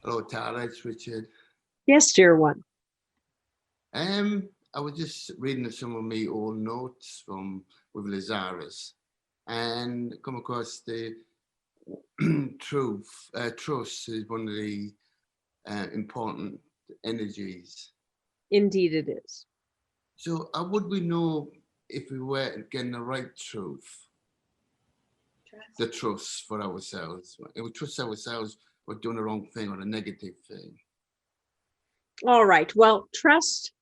Hello, Tara. It's Richard. Yes, dear one. I was just reading some of my old notes from with Lazarus, and come across the trust is one of the important energies. Indeed it is. So how would we know if we were getting the right truth? The trust for ourselves. If we trust ourselves, we're doing the wrong thing or a negative thing. All right. Well, trust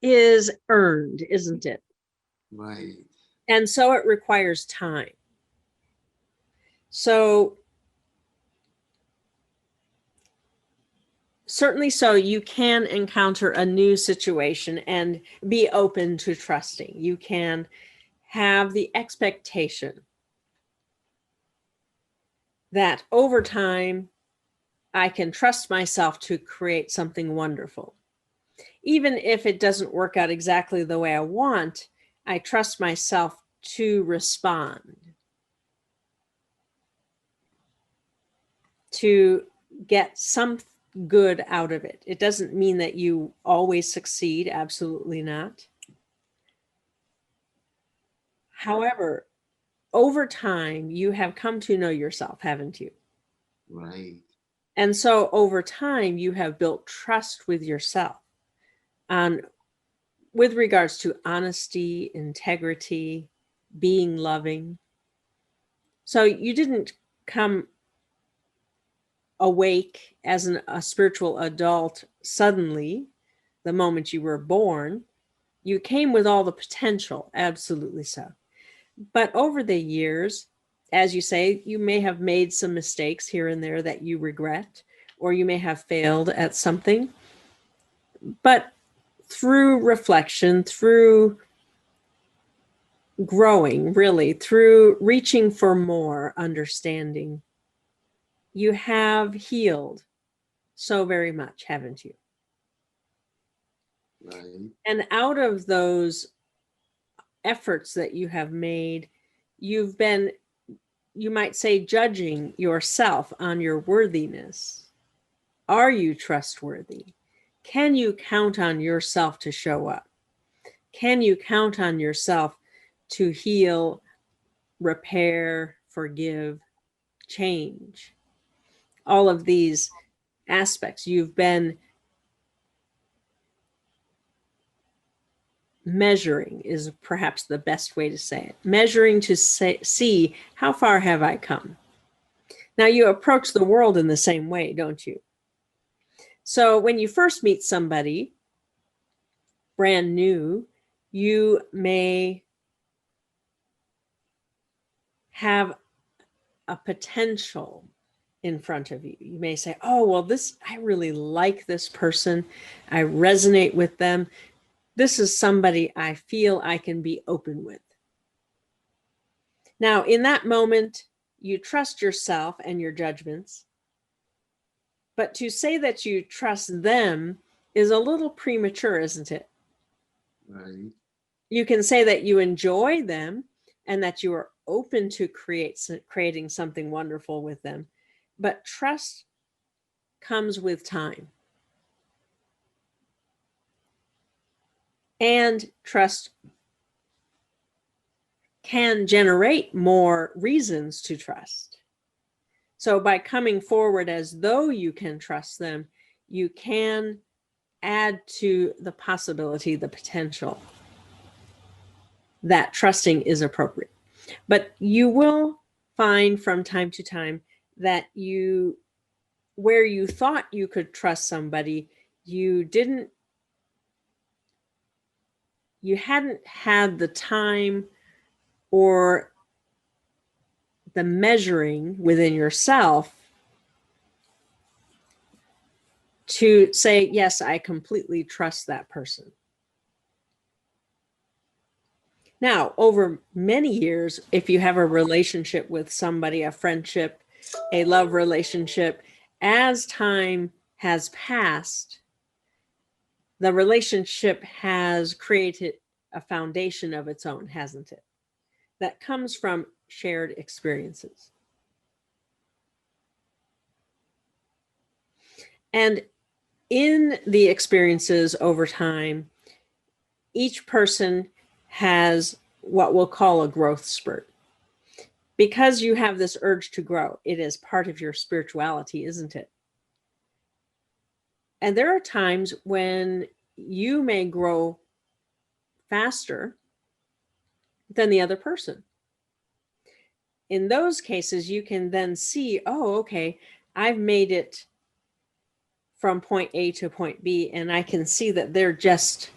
is earned, isn't it? Right. And so it requires time. So certainly so you can encounter a new situation and be open to trusting. You can have the expectation that over time, I can trust myself to create something wonderful. Even if it doesn't work out exactly the way I want, I trust myself to respond, to get some good out of it. It doesn't mean that you always succeed, absolutely not. However, over time, you have come to know yourself, haven't you? Right. And so over time, you have built trust with yourself with regards to honesty, integrity, being loving. So you didn't come awake as a spiritual adult suddenly, the moment you were born. You came with all the potential, absolutely so. But over the years, as you say, you may have made some mistakes here and there that you regret, or you may have failed at something. But through reflection, through growing, really, through reaching for more understanding, you have healed so very much, haven't you? Right. And out of those efforts that you have made, you've been, you might say, judging yourself on your worthiness. Are you trustworthy? Can you count on yourself to show up? Can you count on yourself to heal, repair, forgive, change? All of these aspects you've been measuring is perhaps the best way to say it. Measuring to see how far have I come. Now you approach the world in the same way, don't you? So when you first meet somebody brand new, you may have a potential in front of you. You may say, oh, well, I really like this person. I resonate with them. This is somebody I feel I can be open with. Now, in that moment, you trust yourself and your judgments. But to say that you trust them is a little premature, isn't it? Right. You can say that you enjoy them and that you are open to creating something wonderful with them. But trust comes with time. And trust can generate more reasons to trust. So by coming forward as though you can trust them, you can add to the possibility, the potential that trusting is appropriate. But you will find from time to time that where you thought you could trust somebody, you hadn't had the time or the measuring within yourself to say, yes, I completely trust that person. Now, over many years, if you have a relationship with somebody, a friendship, a love relationship, as time has passed, the relationship has created a foundation of its own, hasn't it? That comes from shared experiences. And in the experiences over time, each person has what we'll call a growth spurt. Because you have this urge to grow, it is part of your spirituality, isn't it? And there are times when you may grow faster than the other person. In those cases, you can then see, oh, okay, I've made it from point A to point B, and I can see that they're just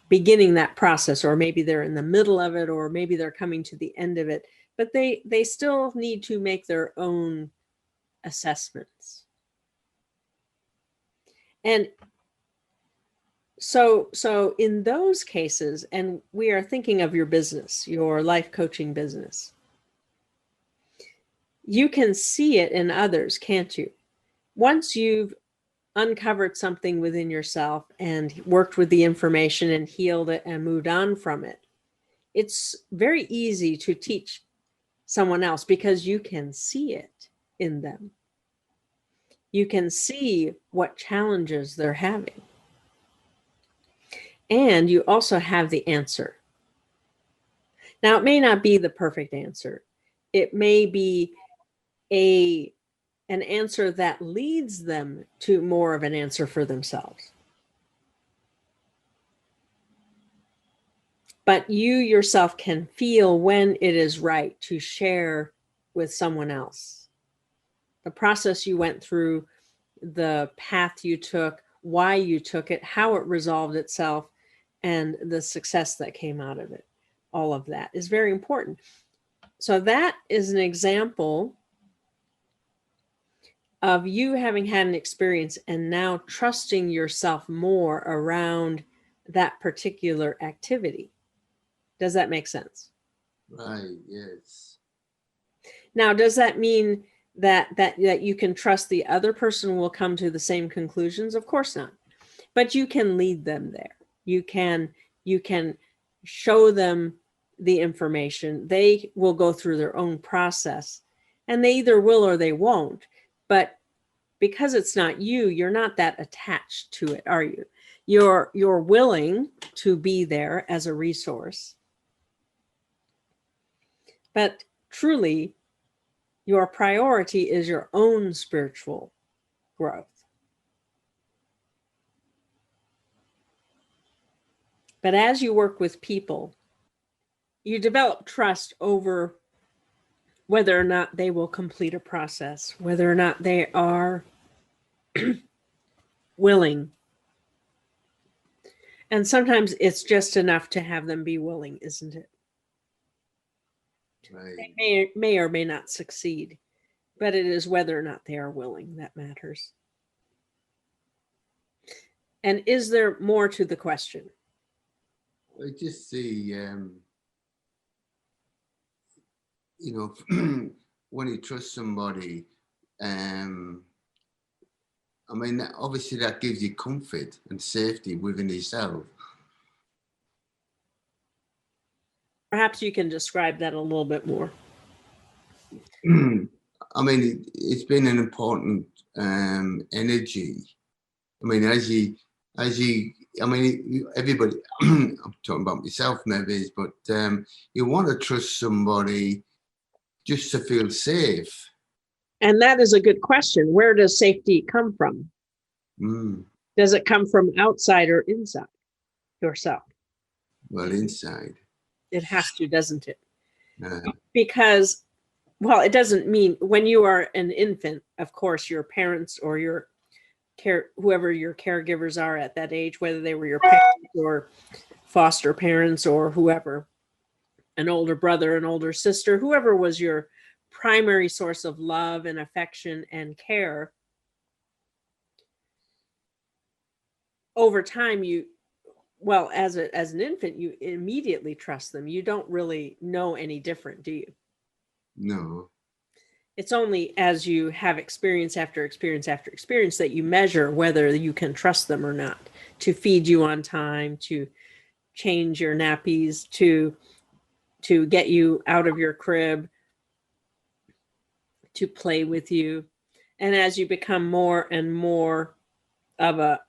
beginning that process, or maybe they're in the middle of it, or maybe they're coming to the end of it, but they still need to make their own assessments. And so in those cases, and we are thinking of your business, your life coaching business, you can see it in others, can't you? Once you've uncovered something within yourself and worked with the information and healed it and moved on from it, it's very easy to teach someone else because you can see it in them. You can see what challenges they're having. And you also have the answer. Now, it may not be the perfect answer. It may be an answer that leads them to more of an answer for themselves. But you yourself can feel when it is right to share with someone else the process you went through, the path you took, why you took it, how it resolved itself, and the success that came out of it. All of that is very important. So that is an example of you having had an experience and now trusting yourself more around that particular activity. Does that make sense? Right, yes. Now, does that mean that you can trust the other person will come to the same conclusions? Of course not. But you can lead them there. You can show them the information. They will go through their own process, and they either will or they won't. But because it's not you, you're not that attached to it, are you? You're willing to be there as a resource. But truly, your priority is your own spiritual growth. But as you work with people, you develop trust over whether or not they will complete a process, whether or not they are willing. And sometimes it's just enough to have them be willing, isn't it? Right. They may or may not succeed, but it is whether or not they are willing that matters. And is there more to the question? I just see, when you trust somebody, I mean, obviously that gives you comfort and safety within yourself. Perhaps you can describe that a little bit more. I mean, it's been an important energy. I mean, everybody, I'm talking about myself maybe, but you want to trust somebody just to feel safe. And that is a good question. Where does safety come from? Does it come from outside or inside yourself? Well, inside. It has to, doesn't it? Because, well, it doesn't mean when you are an infant, of course, your parents or your whoever your caregivers are at that age, whether they were your parents or foster parents or whoever, an older brother, an older sister, whoever was your primary source of love and affection and care, over time, as an infant, you immediately trust them. You don't really know any different, do you? No. It's only as you have experience after experience after experience that you measure whether you can trust them or not, to feed you on time, to change your nappies, to get you out of your crib, to play with you. And as you become more and more of a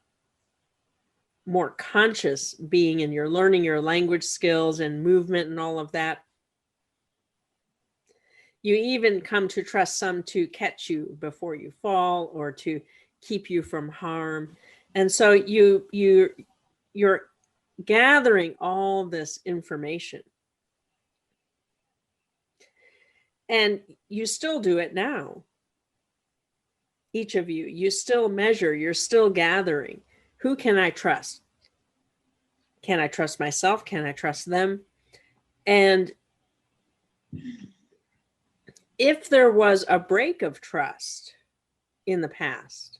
more conscious being, and you're learning your language skills and movement and all of that, you even come to trust some to catch you before you fall or to keep you from harm. And so you're gathering all this information. And you still do it now. Each of you, you still measure, you're still gathering. Who can I trust? Can I trust myself? Can I trust them? And if there was a break of trust in the past,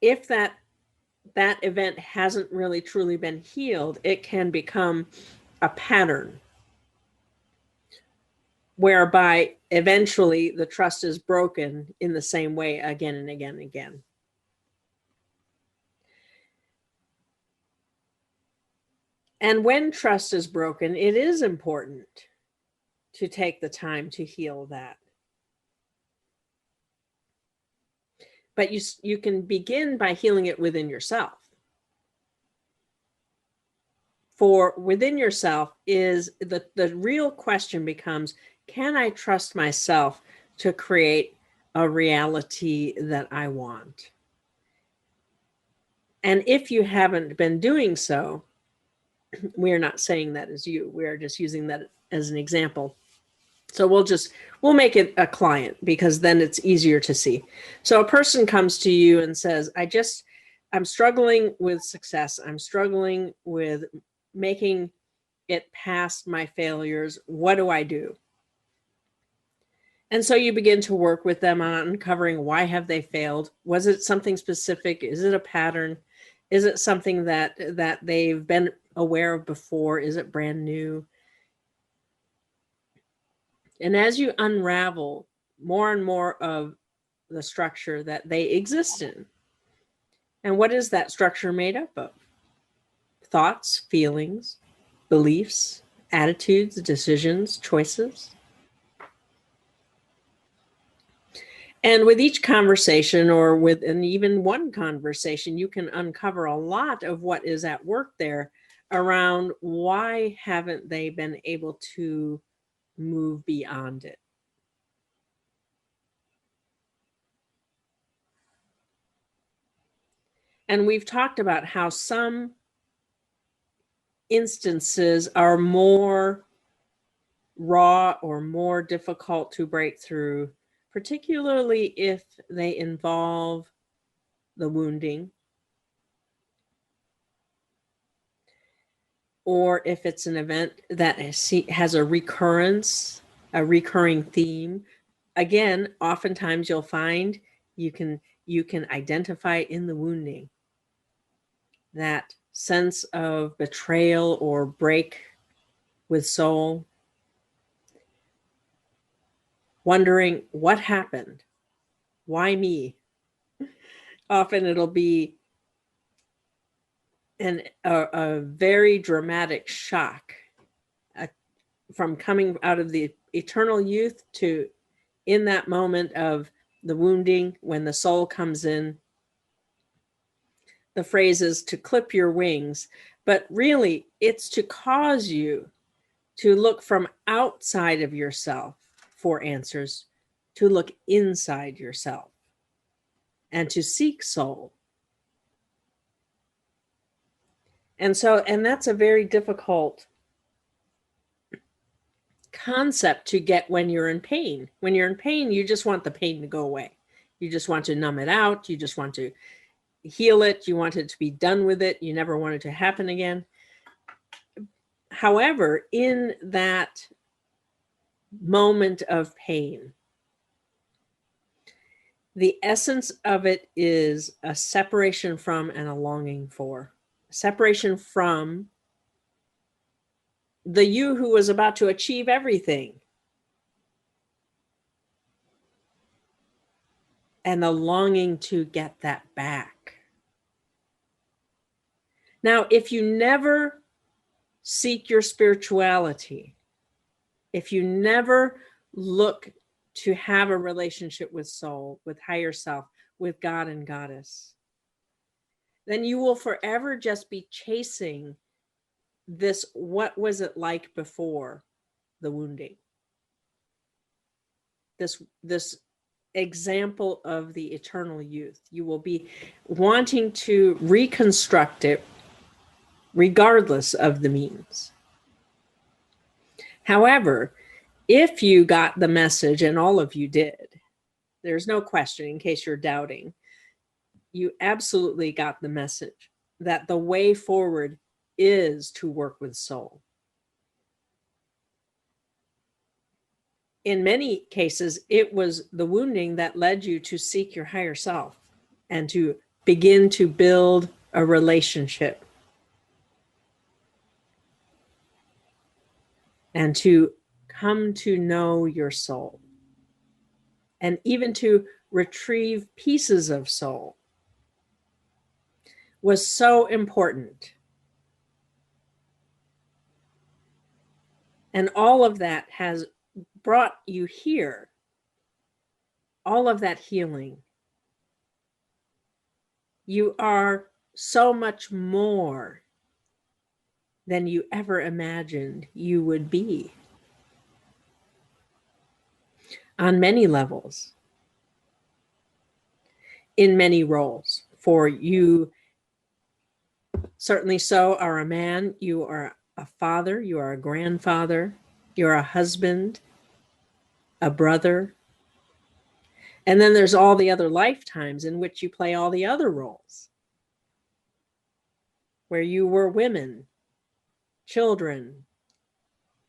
if that event hasn't really truly been healed, it can become a pattern whereby eventually the trust is broken in the same way again and again and again. And when trust is broken, it is important to take the time to heal that. But you can begin by healing it within yourself. For within yourself is the real question becomes, can I trust myself to create a reality that I want? And if you haven't been doing so, we're not saying that as you, we're just using that as an example. So we'll make it a client because then it's easier to see. So a person comes to you and says, I'm struggling with success. I'm struggling with making it past my failures. What do I do? And so you begin to work with them on uncovering, why have they failed? Was it something specific? Is it a pattern? Is it something that they've been aware of before? Is it brand new? And as you unravel more and more of the structure that they exist in, and what is that structure made up of? Thoughts, feelings, beliefs, attitudes, decisions, choices. And with each conversation, or within even one conversation, you can uncover a lot of what is at work there around why haven't they been able to move beyond it. And we've talked about how some instances are more raw or more difficult to break through, particularly if they involve the wounding, or if it's an event that has a recurrence, a recurring theme. Again, oftentimes you'll find you can identify in the wounding that sense of betrayal or break with soul, wondering what happened, why me? Often it'll be a very dramatic shock from coming out of the eternal youth to in that moment of the wounding, when the soul comes in. The phrase is to clip your wings, but really it's to cause you to look from outside of yourself for answers, to look inside yourself and to seek soul. And that's a very difficult concept to get when you're in pain. When you're in pain, you just want the pain to go away. You just want to numb it out. You just want to heal it. You want it to be done with it. You never want it to happen again. However, in that moment of pain, the essence of it is a separation from and a longing for. Separation from the you who was about to achieve everything, and the longing to get that back. Now, if you never seek your spirituality, if you never look to have a relationship with soul, with higher self, with God and Goddess, then you will forever just be chasing this, what was it like before the wounding? This example of the eternal youth. You will be wanting to reconstruct it regardless of the means. However, if you got the message, and all of you did, there's no question, in case you're doubting, you absolutely got the message that the way forward is to work with soul. In many cases, it was the wounding that led you to seek your higher self and to begin to build a relationship and to come to know your soul, and even to retrieve pieces of soul was so important. And all of that has brought you here, all of that healing. You are so much more than you ever imagined you would be on many levels, in many roles. For you, certainly so, are a man, you are a father, you are a grandfather, you're a husband, a brother. And then there's all the other lifetimes in which you play all the other roles, where you were women, children,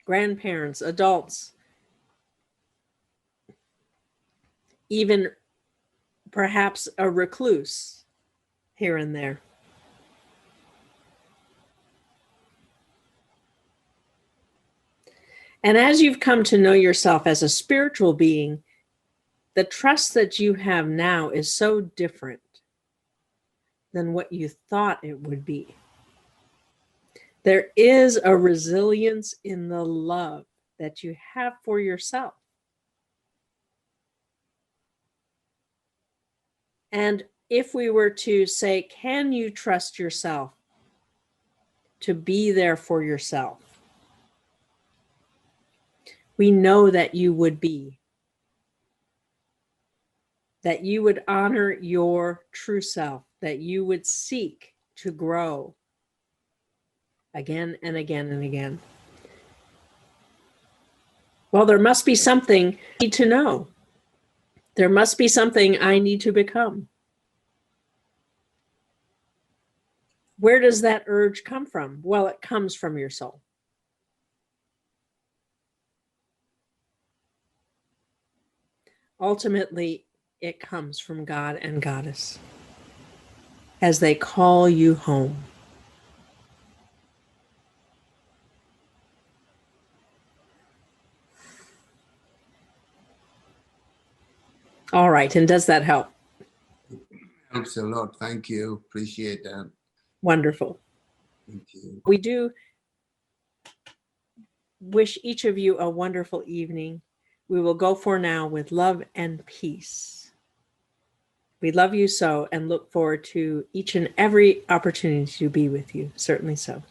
grandparents, adults, even perhaps a recluse here and there. And as you've come to know yourself as a spiritual being, the trust that you have now is so different than what you thought it would be. There is a resilience in the love that you have for yourself. And if we were to say, can you trust yourself to be there for yourself? We know that you would be. That you would honor your true self, that you would seek to grow again and again and again. Well, there must be something I need to know. There must be something I need to become. Where does that urge come from? Well, it comes from your soul. Ultimately, it comes from God and Goddess as they call you home. All right, and does that help? Helps a lot. Thank you. Appreciate that. Wonderful. Thank you. We do wish each of you a wonderful evening. We will go for now with love and peace. We love you so and look forward to each and every opportunity to be with you. Certainly so.